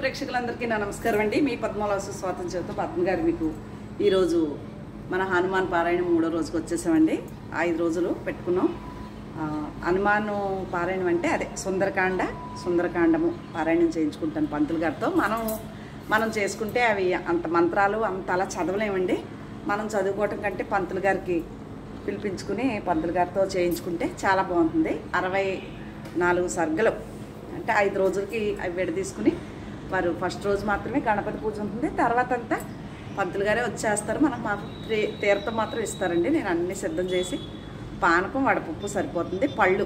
ప్రేక్షకులందరికీ నా నమస్కారం అండి. మీ పద్మలాసు స్వాతం చేత పద్మ గారు మీకు ఈరోజు మన హనుమాన్ పారాయణం 3వ రోజుకి వచ్చేసామండి. 5 రోజులు పెట్టుకున్నాం. హనుమాన్ పారాయణం అంటే అదే సుందరకాండము పారాయణం చేయించుకుంటాను పంతులు గారితో. మనం చేసుకుంటే అవి అంత మంత్రాలు అంత అలా చదవలేమండి. మనం చదువుకోవటం కంటే పంతులు గారికి పిలిపించుకుని పంతులు గారితో చేయించుకుంటే చాలా బాగుంటుంది. 64 సర్గలు అంటే 5 రోజులకి అవి విడదీసుకుని వారు ఫస్ట్ రోజు మాత్రమే గణపతి పూజ ఉంటుంది. తర్వాత అంతా పంతులు గారే వచ్చేస్తారు. మాకు తీర్థం మాత్రం ఇస్తారండి. నేను అన్నీ సిద్ధం చేసి పానకం వడపప్పు సరిపోతుంది. పళ్ళు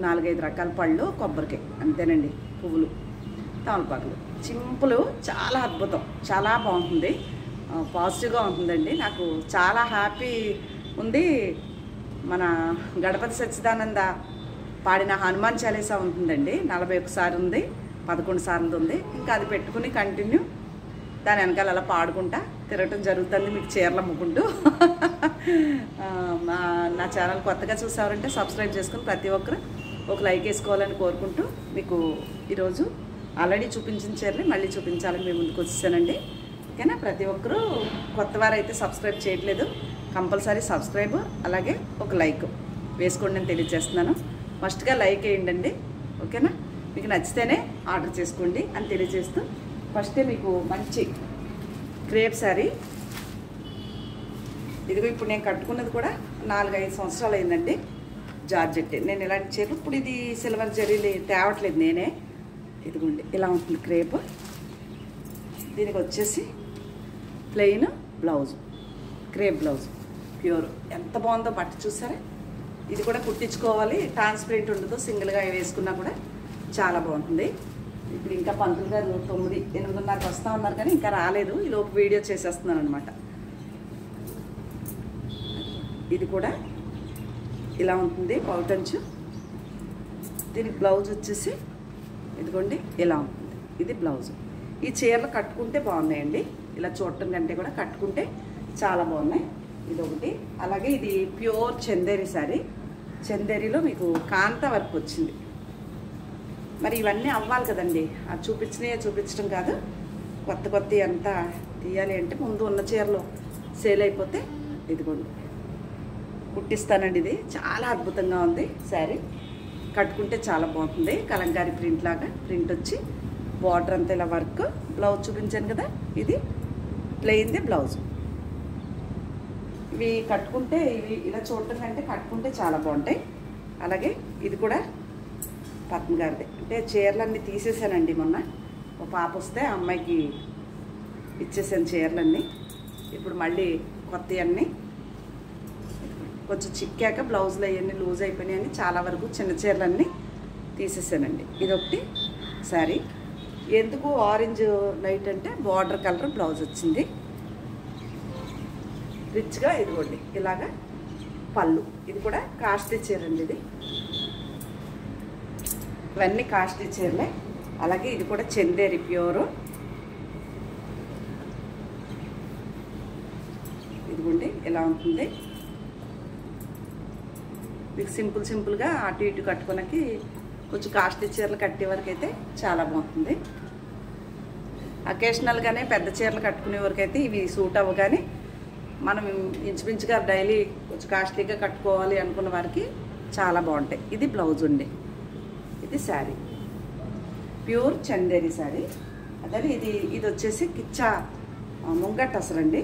4-5 రకాల పళ్ళు, కొబ్బరికాయ అంతేనండి, పువ్వులు, తమలపాకులు. సింపుల్, చాలా అద్భుతం, చాలా బాగుంటుంది, పాజిటివ్గా ఉంటుందండి. నాకు చాలా హ్యాపీ ఉంది. మన గణపతి సచ్చిదానంద పాడిన హనుమాన్ చాలీసా ఉంటుందండి. 41 సార్లు ఉంది, 11 సార్లు ఉంది. ఇంకా అది పెట్టుకుని కంటిన్యూ దాని వెనకాల అలా పాడుకుంటా తిరగటం జరుగుతుంది. మీకు చీరలు అమ్ముకుంటూ నా ఛానల్ కొత్తగా చూసారంటే సబ్స్క్రైబ్ చేసుకుని ప్రతి ఒక్కరు ఒక లైక్ వేసుకోవాలని కోరుకుంటూ మీకు ఈరోజు ఆల్రెడీ చూపించిన చీరలు మళ్ళీ చూపించాలని మేము ముందుకు వచ్చేసానండి. ఓకేనా? ప్రతి ఒక్కరూ కొత్త వారైతే సబ్స్క్రైబ్ చేయట్లేదు, కంపల్సరీ సబ్స్క్రైబ్ అలాగే ఒక లైక్ వేసుకోండి అని తెలియజేస్తున్నాను. ఫస్ట్గా లైక్ వేయండి, ఓకేనా? మీకు నచ్చితేనే ఆర్డర్ చేసుకోండి అని తెలియజేస్తూ ఫస్టే మీకు మంచి క్రేప్ శారీ ఇదిగో ఇప్పుడు నేను కట్టుకున్నది కూడా 4-5 సంవత్సరాలు అయిందండి. జార్జెట్ నేను ఇలాంటి చీరలు ఇప్పుడు ఇది సిల్వర్ జరీలు తేవట్లేదు నేనే. ఇదిగోండి ఇలా ఉంటుంది క్రేప్. దీనికి వచ్చేసి plain blouse, crepe blouse, pure. ఎంత బాగుందో బట్ట చూసారా? ఇది కూడా కుట్టించుకోవాలి, ట్రాన్స్పరెంట్ ఉండదు, సింగిల్గా వేసుకున్నా కూడా చాలా బాగుంటుంది. ఇప్పుడు ఇంకా పంతులు గారు 9-8:30 వస్తూ ఉన్నారు కానీ ఇంకా రాలేదు. ఈలోపు వీడియో చేసేస్తున్నాను అనమాట. ఇది కూడా ఇలా ఉంటుంది పౌటంచు. దీనికి బ్లౌజ్ వచ్చేసి ఇదిగోండి ఇలా ఉంటుంది. ఇది బ్లౌజ్. ఈ చీరలు కట్టుకుంటే బాగున్నాయండి. ఇలా చూడటం కంటే కూడా కట్టుకుంటే చాలా బాగున్నాయి. ఇదొకటి. అలాగే ఇది ప్యూర్ చందేరి శారీ. చందేరిలో మీకు కాంత వర్క్ వచ్చింది. మరి ఇవన్నీ అవ్వాలి కదండి, అది చూపించడం కాదు, కొత్త అంతా తీయాలి అంటే ముందు ఉన్న చీరలు సేల్ అయిపోతే ఇదిగోండి కుట్టిస్తానండి. ఇది చాలా అద్భుతంగా ఉంది శారీ, కట్టుకుంటే చాలా బాగుంటుంది. కలంకారీ ప్రింట్ లాగా ప్రింట్ వచ్చి బార్డర్ అంతా ఇలా వర్క్. బ్లౌజ్ చూపించాను కదా, ఇది ప్లెయిన్ది బ్లౌజ్. ఇవి కట్టుకుంటే ఇవి ఇలా చూడటం కంటే కట్టుకుంటే చాలా బాగుంటాయి. అలాగే ఇది కూడా పద్మ గారిది. అంటే చీరలన్నీ తీసేసానండి. మొన్న ఒక పాప వస్తే ఆ అమ్మాయికి ఇచ్చేసాను చీరలన్నీ. ఇప్పుడు మళ్ళీ కొత్తవన్నీ కొంచెం చిక్కాక బ్లౌజులు అవన్నీ లూజ్ అయిపోయినాయని చాలా వరకు చిన్న చీరలన్నీ తీసేసానండి. ఇదొకటి శారీ. ఎందుకు ఆరెంజ్ లైట్ అంటే బార్డర్ కలర్ బ్లౌజ్ వచ్చింది రిచ్గా. ఇదిగోండి ఇలాగా పళ్ళు. ఇది కూడా కాస్ట్లీ చీర అండి. ఇది ఇవన్నీ కాస్ట్లీ చీరలే. అలాగే ఇది కూడా చందేరి ప్యూరు. ఇదిగోండి ఇలా ఉంటుంది. మీకు సింపుల్గా అటు ఇటు కట్టుకోనకి కొంచెం కాస్ట్లీ చీరలు కట్టే వరకు అయితే చాలా బాగుంటుంది. అకేషనల్గానే పెద్ద చీరలు కట్టుకునే వరకు అయితే ఇవి సూట్ అవ్వగానే మనం ఇంచుమించుగా డైలీ కొంచెం కాస్ట్లీగా కట్టుకోవాలి అనుకున్న వారికి చాలా బాగుంటాయి. ఇది బ్లౌజ్ ఉండి, ఇది శారీ ప్యూర్ చందేరి శారీ. అదే ఇది వచ్చేసి కిచ్చా ముంగట్ అసలండి.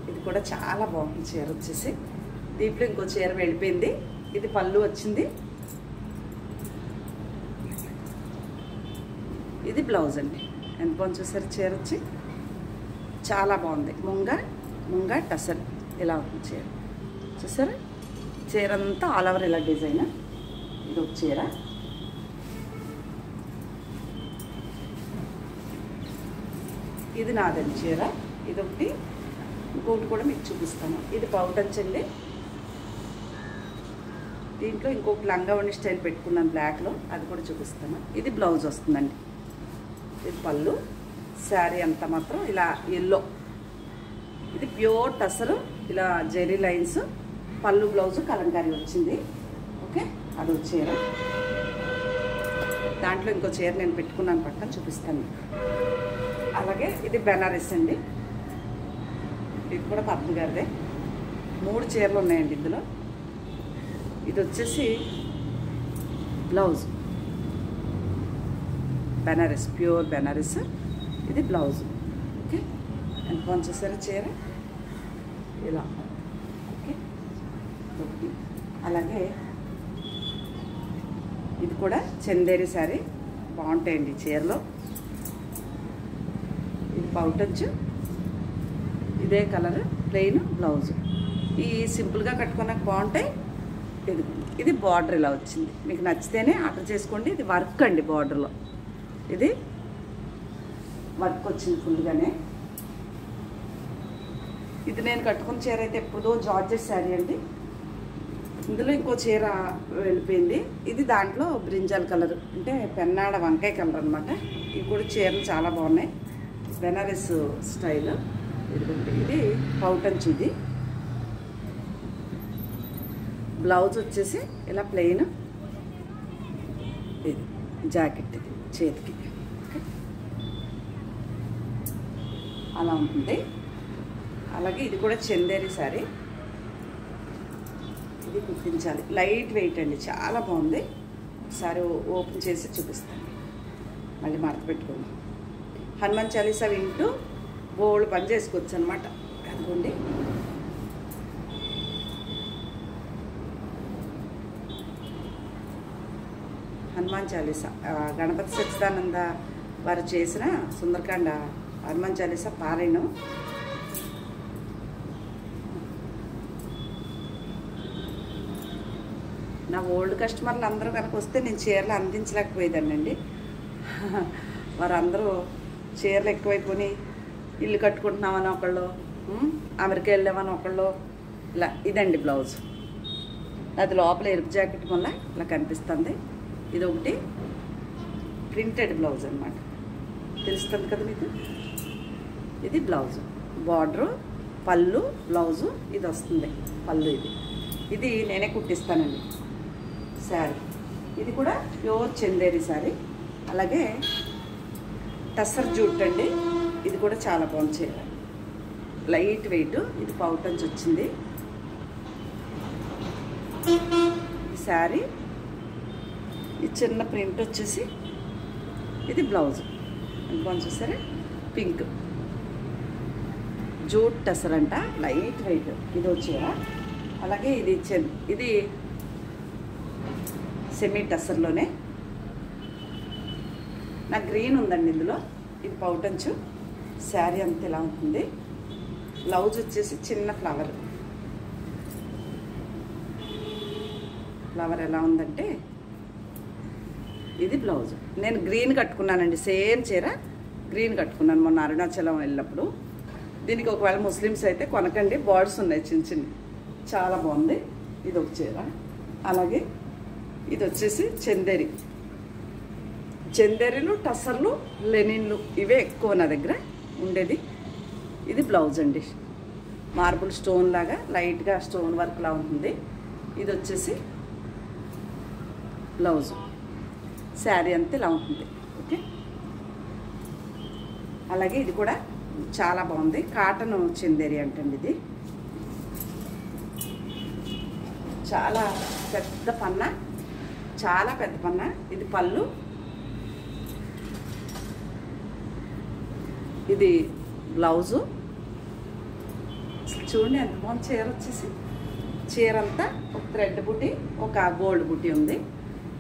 ఇది కూడా చాలా బాగుంది చీర వచ్చేసి. దీంట్లో ఇంకో చీర వెళ్ళిపోయింది. ఇది పళ్ళు వచ్చింది. ఇది బ్లౌజ్ అండి. ఎంత బాగుంది చూసారు చీర వచ్చి, చాలా బాగుంది. ముంగ టసల్ ఇలా ఉంది చీర చూసారా? చీర అంతా ఆల్ ఓవర్ ఇలా డిజైన్. ఇది ఒక చీర. ఇది నాదండి చీర. ఇదొకటి. ఇంకొకటి కూడా మీకు చూపిస్తాను. ఇది పౌటంచండి. దీంట్లో ఇంకొక లంగావణి స్టైల్ పెట్టుకున్నాను బ్లాక్లో, అది కూడా చూపిస్తాను. ఇది బ్లౌజ్ వస్తుందండి. ఇది పళ్ళు. శారీ అంతా మాత్రం ఇలా ఎల్లో. ఇది ప్యూర్ టసరు, ఇలా జెరీ లైన్స్. పళ్ళు బ్లౌజు కలంకారీ వచ్చింది. ఓకే, అది చీర. దాంట్లో ఇంకో చీర నేను పెట్టుకున్నాను, పక్కన చూపిస్తాను. అలాగే ఇది బెనారస్ అండి, ఇది కూడా పద్మ గారిదే. 3 చీరలు ఉన్నాయండి ఇందులో. ఇది వచ్చేసి బ్లౌజ్, బెనారస్, ప్యూర్ బెనారస్. ఇది బ్లౌజ్. ఓకే, ఎంత పంచేసారా చీర ఇలా. ఓకే, అలాగే ఇది కూడా చందేరి శారీ, బాగుంటాయండి చీరలో. ఇది పౌటంచు, ఇదే కలర్, ప్లెయిన్ బ్లౌజ్. ఈ సింపుల్గా కట్టుకోడానికి బాగుంటాయి. ఇది బార్డర్ ఇలా వచ్చింది, మీకు నచ్చితేనే ఆర్డర్ చేసుకోండి. ఇది వర్క్ అండి, బార్డర్లో ఇది వర్క్ వచ్చింది ఫుల్గానే. ఇది నేను కట్టుకున్న చీర అయితే ఎప్పుడో జార్జెట్ శారీ అండి. ఇందులో ఇంకో చీర వెళ్ళిపోయింది, ఇది దాంట్లో బ్రింజాల్ కలర్, అంటే పెన్నాడ వంకాయ కలర్ అనమాట. ఇవి కూడా చీరలు చాలా బాగున్నాయి, బెనారస్ స్టైల్. ఇది పౌటంచు, ఇది బ్లౌజ్ వచ్చేసి ఇలా ప్లెయిన్, ఇది జాకెట్, ఇది చేతికి అలా ఉంటుంది. అలాగే ఇది కూడా చందేరి శారీ, ఇది కుట్టించాలి. లైట్ వెయిట్ అండి, చాలా బాగుంది. ఒకసారి ఓపెన్ చేసి చూపిస్తాను, మళ్ళీ మడత పెట్టుకుందాం. హనుమాన్ చాలీసా వింటూ బోల్డ్ పని చేసుకోవచ్చు అనమాట. అనుకోండి, హనుమాన్ చాలీసా గణపతి సచ్చిదానంద వారు చేసిన సుందరకాండ హనుమాన్ చాలీసా పారాయణం. నా ఓల్డ్ కస్టమర్లు అందరూ కనుక వస్తే నేను చీరలు అందించలేకపోయేదానండి. వారందరూ చీరలు ఎక్కువైపోయి ఇల్లు కట్టుకుంటున్నామని ఒకళ్ళు, అమెరికా వెళ్ళామని ఒకళ్ళు, ఇలా. ఇదండి బ్లౌజ్, అది లోపల ఎరుపు జాకెట్ వల్ల ఇలా కనిపిస్తుంది. ఇది ఒకటి ప్రింటెడ్ బ్లౌజ్ అనమాట, తెలుస్తుంది కదా మీకు. ఇది బ్లౌజు, బార్డరు, పళ్ళు, బ్లౌజు ఇది వస్తుంది, పళ్ళు. ఇది నేనే కుట్టిస్తానండి శారీ. ఇది కూడా ప్యూర్ చందేరి శారీ. అలాగే టసర్ జూట్ అండి, ఇది కూడా చాలా బాగుంది చీర, లైట్ వెయిట్. ఇది పౌటంచు వచ్చింది ఈ శారీ. ఈ చిన్న ప్రింట్ వచ్చేసి ఇది బ్లౌజ్. ఇంకొంచెం చూసారా, పింక్ జూట్ టసర్ అంట, లైట్ వెయిట్. ఇది వచ్చేవా. అలాగే ఇది సెమీ టసర్లోనే. నాకు గ్రీన్ ఉందండి ఇందులో. ఇది పౌటంచు శారీ అంతా ఇలా ఉంటుంది. బ్లౌజ్ వచ్చేసి చిన్న ఫ్లవర్ ఎలా ఉందంటే ఇది బ్లౌజ్. నేను గ్రీన్ కట్టుకున్నానండి, సేమ్ చీర గ్రీన్ కట్టుకున్నాను మొన్న అరుణాచలం వెళ్ళినప్పుడు. దీనికి ఒకవేళ ముస్లిమ్స్ అయితే కొనకండి, బార్డర్స్ ఉన్నాయి చిన్న చిన్న, చాలా బాగుంది. ఇది ఒక చీర. అలాగే ఇది వచ్చేసి చందేరీలు, టసర్లు, లెనిన్లు ఇవే ఎక్కువ నా దగ్గర ఉండేది. ఇది బ్లౌజ్ అండి, మార్బుల్ స్టోన్ లాగా లైట్గా స్టోన్ వర్క్ లా ఉంటుంది. ఇది వచ్చేసి బ్లౌజ్, శారీ అంతా ఇలా ఉంటుంది. ఓకే, అలాగే ఇది కూడా చాలా బాగుంది, కాటన్ చందేరి అంటండి. ఇది చాలా పెద్ద పన్న, చాలా పెద్ద పన్న. ఇది పళ్ళు, ఇది బ్లౌజు. చూడండి ఎంత బాగుంది చీర. వచ్చేసి చీర అంతా ఒక థ్రెడ్ బుట్టి, ఒక గోల్డ్ బుట్టి ఉంది,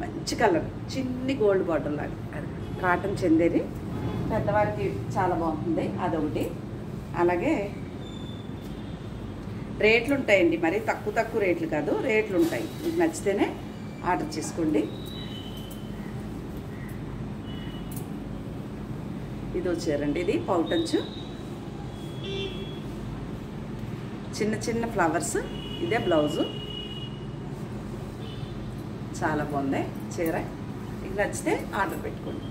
మంచి కలర్, చిన్ని గోల్డ్ బార్డర్ లాగా. కాటన్ చందేరి పెద్దవారికి చాలా బాగుంటుంది, అదొకటి. అలాగే రేట్లు ఉంటాయండి, మరి తక్కువ రేట్లు కాదు, రేట్లు ఉంటాయి. మీకు నచ్చితేనే ఆర్డర్ చేసుకోండి. ఇది వచ్చారండి, ఇది పౌటంచు, చిన్న చిన్న ఫ్లవర్స్. ఇదే బ్లౌజు, చాలా బాగుంది చీర. మీకు నచ్చితే ఆర్డర్ పెట్టుకోండి.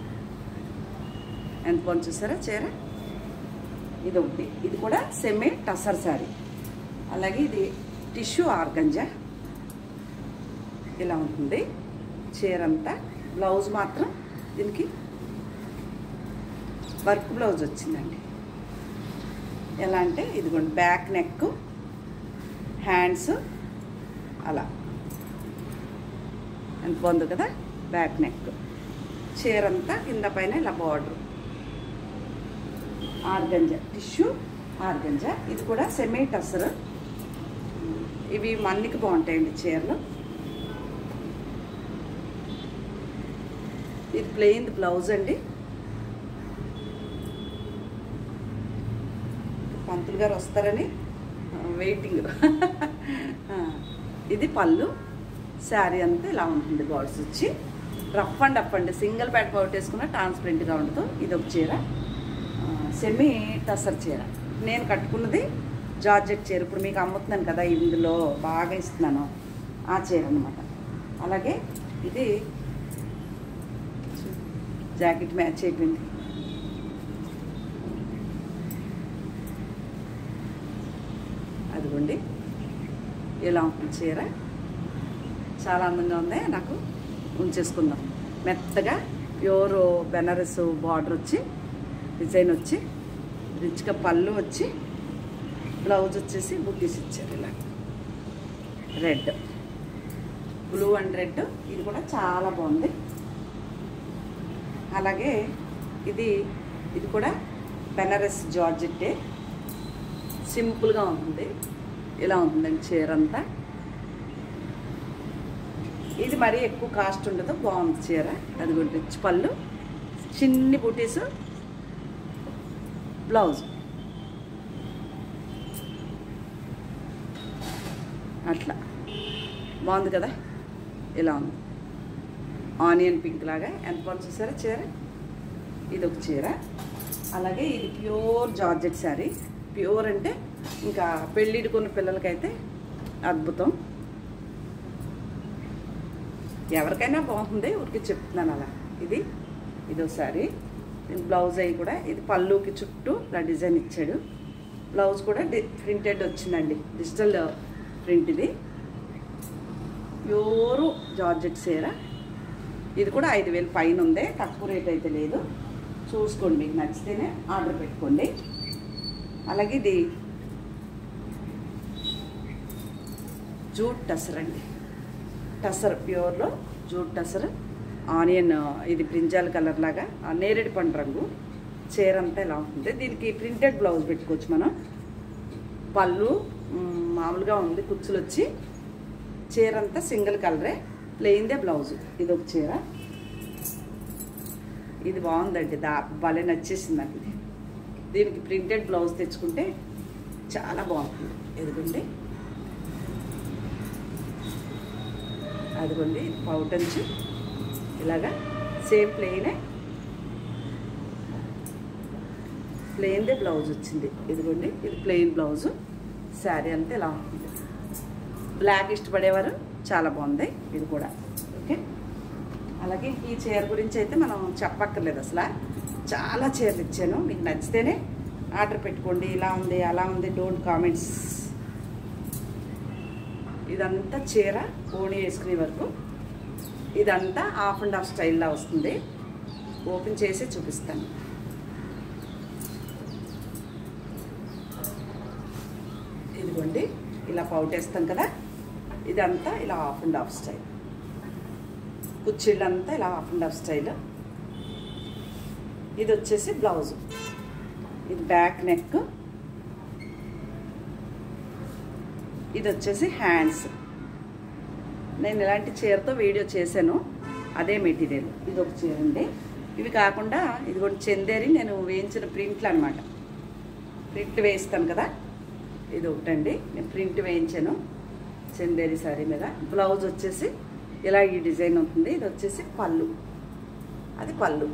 ఎంత బాగుంది చూసారా చీర. ఇది ఒకటి, ఇది కూడా సెమీ టసర్ శారీ. అలాగే ఇది టిష్యూ ఆర్గంజా ఇలా ఉంటుంది చీర అంతా. బ్లౌజ్ మాత్రం దీనికి వర్క్ బ్లౌజ్ వచ్చిందండి. ఎలా అంటే ఇదిగోండి, బ్యాక్ నెక్, హ్యాండ్స్ అలా ఎంత బాగుంది కదా. బ్యాక్ నెక్, చీర అంతా కింద పైన ఇలా బార్డర్, ఆర్గంజా టిష్యూ ఆర్గంజా. ఇది కూడా సెమీ టసర్. ఇవి మన్నికి బాగుంటాయండి చీరలు. ఇది ప్లెయిన్ బ్లౌజ్ అండి. పంతులు గారు వస్తారని వెయిటింగ్. ఇది పళ్ళు. శారీ అంతా ఇలా ఉంటుంది. బార్డర్స్ వచ్చి రఫ్ అండ్ అప్ అండి. సింగిల్ ప్యాట్ పౌట్ వేసుకున్న ట్రాన్స్పరెంట్గా ఉండదు. ఇది ఒక చీర, సెమీ టసర్ చీర. నేను కట్టుకున్నది జార్జెట్ చీర. ఇప్పుడు మీకు అమ్ముతున్నాను కదా, ఇందులో బాగా ఇస్తున్నాను ఆ చీర అనమాట. అలాగే ఇది జాకెట్ మ్యాచ్ అయిపోయింది. అదిగోండి ఇలా ఉంటుంది చీర. చాలా అందంగా ఉంది. నాకు ఉంచేసుకుందాం. మెత్తగా ప్యూర్ బెనారస్ బార్డర్ వచ్చి, డిజైన్ వచ్చి, రిచ్గా పళ్ళు వచ్చి, బ్లౌజ్ వచ్చేసి బుట్టీస్ ఇచ్చారు ఇలా రెడ్, బ్లూ అండ్ రెడ్. ఇది కూడా చాలా బాగుంది. అలాగే ఇది కూడా బెనారస్ జార్జెట్టే. సింపుల్గా ఉంటుంది. ఇలా ఉంటుందండి చీర అంతా. ఇది మరీ ఎక్కువ కాస్ట్ ఉండదు. బాగుంది చీర. అది కూడా రిచ్ పళ్ళు, చిన్ని బూటీస్, బ్లౌజ్ అట్లా బాగుంది కదా. ఇలా ఉంది, ఆనియన్ పింక్ లాగా. ఎంత బాగుంది చూసారా చీర. ఇది ఒక చీర. అలాగే ఇది ప్యూర్ జార్జెట్ శారీ. ప్యూర్ అంటే ఇంకా పెళ్ళిడి కొన్ని పిల్లలకైతే అద్భుతం. ఎవరికైనా బాగుంది, ఊరికి చెప్తున్నాను అలా. ఇది ఒకసారి బ్లౌజ్ అయ్యి కూడా ఇది పళ్ళుకి చుట్టూ ఇలా డిజైన్ ఇచ్చాడు. బ్లౌజ్ కూడా ప్రింటెడ్ వచ్చిందండి, డిజిటల్ ప్రింట్. ఇది ప్యూరు జార్జెట్ చీర. ఇది కూడా 5,000 పైన ఉంది. తక్కువ రేట్ అయితే లేదు. చూసుకోండి, మీకు నచ్చితేనే ఆర్డర్ పెట్టుకోండి. అలాగే ఇది జూట్ టసర్ అండి. టసర్ ప్యూర్లో జూట్ టసర్. ఆనియన్, ఇది బ్రింజాల్ కలర్ లాగా నేరేడు పండు రంగు. చీర అంతా ఇలా ఉంటుంది. దీనికి ప్రింటెడ్ బ్లౌజ్ పెట్టుకోవచ్చు మనం. పళ్ళు మామూలుగా ఉంది, కుచ్చులు వచ్చి. చీర అంతా సింగిల్ కలరే, ప్లెయిన్దే బ్లౌజ్. ఇది ఒక చీర. ఇది బాగుందండి, భలే నచ్చేసింది నాకు ఇది. దీనికి ప్రింటెడ్ బ్లౌజ్ తెచ్చుకుంటే చాలా బాగుంటుంది. ఎదుగుండి, అదిగోండి పౌటంచు ఇలాగా సేమ్ ప్లెయిన్దే బ్లౌజ్ వచ్చింది. ఇదిగోండి, ఇది ప్లెయిన్ బ్లౌజు. శారీ అంతా ఇలా ఉంటుంది. బ్లాక్ ఇష్టపడేవారు చాలా బాగుంది ఇది కూడా. ఓకే. అలాగే ఈ చీర గురించి అయితే మనం చెప్పక్కర్లేదు అసలు. చాలా చీరలు ఇచ్చాను. మీకు నచ్చితేనే ఆర్డర్ పెట్టుకోండి. ఇలా ఉంది, అలా ఉంది, డోంట్ కామెంట్స్. ఇదంతా చీర ఓణి వేసుకునే వరకు. ఇదంతా హాఫ్ అండ్ హాఫ్ స్టైల్లో వస్తుంది. ఓపెన్ చేసి చూపిస్తాను. ఇదిగోండి, ఇలా పౌటేస్తాం కదా. ఇదంతా ఇలా హాఫ్ అండ్ హాఫ్ స్టైల్. కుచ్చిళ్ళంతా ఇలా హాఫ్ అండ్ హాఫ్ స్టైల్. ఇది వచ్చేసి బ్లౌజ్. ఇది బ్యాక్ నెక్. ఇది వచ్చేసి హ్యాండ్స్. నేను ఇలాంటి చీరతో వీడియో చేశాను, అదే మెటీరియల్. ఇది ఒక చీర అండి. ఇవి కాకుండా ఇది కూడా చందేరి, నేను వేయించిన ప్రింట్లు అనమాట. ప్రింట్ వేయిస్తాను కదా, ఇది ఒకటండి. నేను ప్రింట్ వేయించాను చందేరి శారీ మీద. బ్లౌజ్ వచ్చేసి ఇలా ఈ డిజైన్ ఉంటుంది. ఇది వచ్చేసి పళ్ళు. అది పళ్ళు.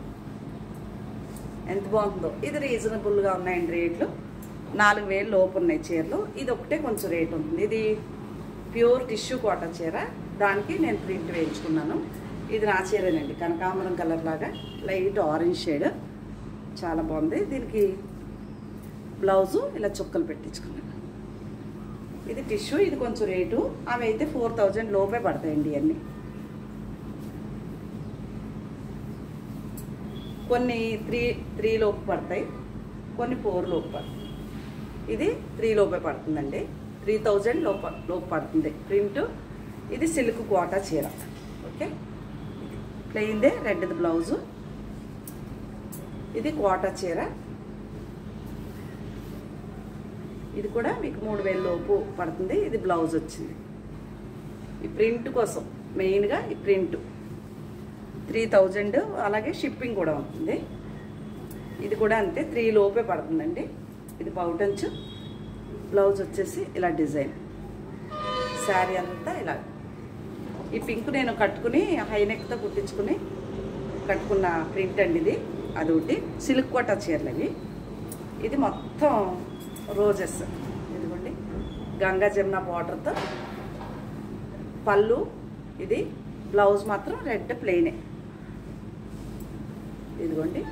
ఎంత బాగుందో. ఇది రీజనబుల్గా ఉన్నాయండి రేట్లు. 4,000 లోపు ఉన్నాయి చీరలు. ఇది ఒకటే కొంచెం రేట్ ఉంటుంది. ఇది ప్యూర్ టిష్యూ కాటన్ చీర. దానికి నేను ప్రింట్ వేయించుకున్నాను. ఇది నా చీరేనండి, కనకాంబరం కలర్ లాగా లైట్ ఆరెంజ్ షేడ్. చాలా బాగుంది. దీనికి బ్లౌజు ఇలా చుక్కలు పెట్టించుకున్నాను. ఇది టిష్యూ. ఇది కొంచెం రేటు. అవి అయితే 4,000 లోపే పడతాయండి అన్నీ. కొన్ని 3 లోపు పడతాయి, కొన్ని 4 లోపు పడతాయి. ఇది 3 లోపే పడుతుందండి. 3000 లోపు పడుతుంది ప్రింట్. ఇది సిల్క్ కోటా చీర. ఓకే, ప్లెయిన్దే రెడ్ది బ్లౌజు. ఇది కోటా చీర. ఇది కూడా మీకు 3000 లోపు పడుతుంది. ఇది బ్లౌజ్ వచ్చింది. ఈ ప్రింట్ కోసం మెయిన్గా ఈ ప్రింట్ 3000. అలాగే షిప్పింగ్ కూడా ఉంటుంది. ఇది కూడా అంతే 3 లోపే పడుతుందండి. ఇది పౌటంచు. బ్లౌజ్ వచ్చేసి ఇలా డిజైన్. శారీ అంతా ఇలా. ఈ పింక్ నేను కట్టుకుని హైనెక్తో కుట్టించుకుని కట్టుకున్న ప్రింట్ అండి ఇది. అదొకటి సిల్క్ కోటా చీరలు అవి. ఇది మొత్తం రోజెస్. ఇదిగోండి గంగా జమున బార్డర్తో పళ్ళు. ఇది బ్లౌజ్ మాత్రం రెడ్ ప్లెయినే. ఇదిగోండి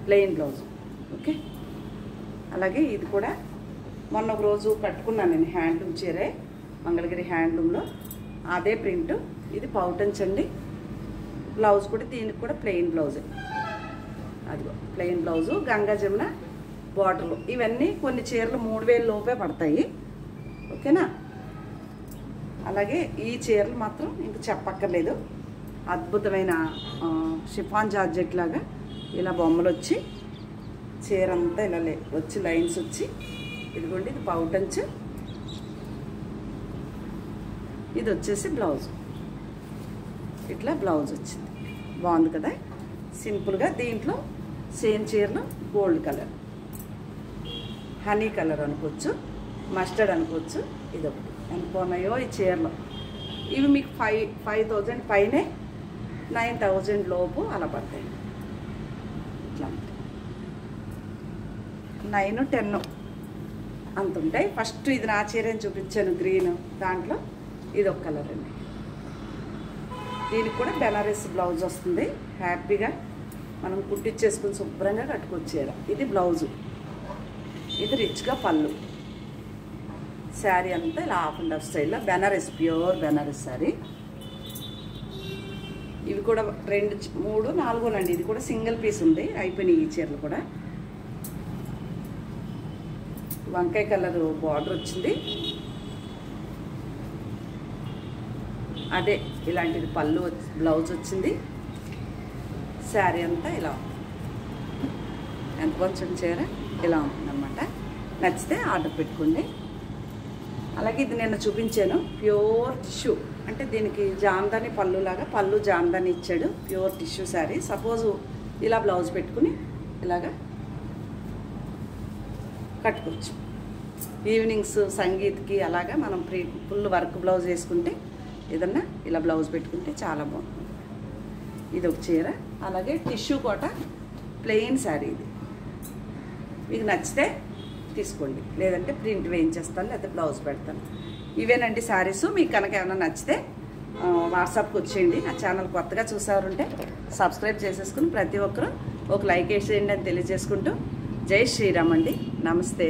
ప్లెయిన్ బ్లౌజ్. ఓకే, అలాగే ఇది కూడా మొన్న ఒక రోజు కట్టుకున్నాను నేను. హ్యాండ్లూమ్ చీరే, మంగళగిరి హ్యాండ్లూమ్లో. అదే ప్రింట్. ఇది పౌటంచ్ అండి. బ్లౌజ్ కూడా దీనికి కూడా ప్లెయిన్ బ్లౌజే. అదిగో ప్లెయిన్ బ్లౌజు, గంగా జమున బార్డర్లు. ఇవన్నీ కొన్ని చీరలు 3000 లోపే పడతాయి. ఓకేనా. అలాగే ఈ చీరలు మాత్రం ఇంక చెప్పక్కర్లేదు. అద్భుతమైన షిఫాన్ జార్జెట్ లాగా ఇలా బొమ్మలు వచ్చి చీర అంతా ఇలా వచ్చి లైన్స్ వచ్చి. ఇదిగోండి ఇది పౌటంచ్. ఇది వచ్చేసి బ్లౌజ్. ఇట్లా బ్లౌజ్ వచ్చింది. బాగుంది కదా, సింపుల్గా. దీంట్లో సేమ్ చీరలు గోల్డ్ కలర్, హనీ కలర్ అనుకోవచ్చు, మస్టర్డ్ అనుకోవచ్చు. ఇదొకటి. అనుకున్నాయో ఈ చీరలు. ఇవి మీకు 5000 పైనే, 9000 లోపు అలా పడతాయి. ఇట్లా 9, 10 అంత ఉంటాయి. ఫస్ట్ ఇది నా చీరని చూపించాను గ్రీన్. దాంట్లో ఇది ఒక కలర్ అండి. దీనికి కూడా బెనారస్ బ్లౌజ్ వస్తుంది. హ్యాపీగా మనం కుట్టించేసుకుని శుభ్రంగా కట్టుకోవచ్చు చీర. ఇది బ్లౌజు. ఇది రిచ్గా పళ్ళు. శారీ అంతా ఇలా హాఫ్ అండ్ హాఫ్ స్టైల్లో బెనారస్, ప్యూర్ బెనారస్ శారీ. ఇవి కూడా 2, 3, 4 అండి. ఇది కూడా సింగిల్ పీస్ ఉంది. అయిపోయినాయి ఈ చీరలు కూడా. వంకాయ కలర్ బార్డర్ వచ్చింది. అదే ఇలాంటిది పళ్ళు, బ్లౌజ్ వచ్చింది. శారీ అంతా ఇలా ఎంత కొంచెం చీర ఇలా ఉంటుందన్నమాట. నచ్చితే ఆర్డర్ పెట్టుకోండి. అలాగే ఇది నేను చూపించాను ప్యూర్ టిష్యూ. అంటే దీనికి జామ్దాని పళ్ళులాగా, పళ్ళు జామ్దాని ఇచ్చాడు. Pure tissue sari. సపోజు ఇలా బ్లౌజ్ పెట్టుకుని ఇలాగా కట్టుకోవచ్చు. ఈవినింగ్స్ సంగీత్కి అలాగా మనం ఫుల్ వర్క్ బ్లౌజ్ వేసుకుంటే, ఏదన్నా ఇలా బ్లౌజ్ పెట్టుకుంటే చాలా బాగుంటుంది. ఇది ఒక చీర. అలాగే టిష్యూ కోట ప్లెయిన్ శారీ. ఇది మీకు నచ్చితే తీసుకోండి, లేదంటే ప్రింట్ వేయించేస్తాను, లేకపోతే బ్లౌజ్ పెడతాను. ఇవేనండి శారీస్. మీకు కనుక ఏమైనా నచ్చితే వాట్సాప్కి వచ్చేయండి. నా ఛానల్ కొత్తగా చూసారంటే సబ్స్క్రైబ్ చేసేసుకుని ప్రతి ఒక్కరూ ఒక లైక్ వేసేయండి అని తెలియజేసుకుంటూ జై శ్రీరామ్ అండి. నమస్తే.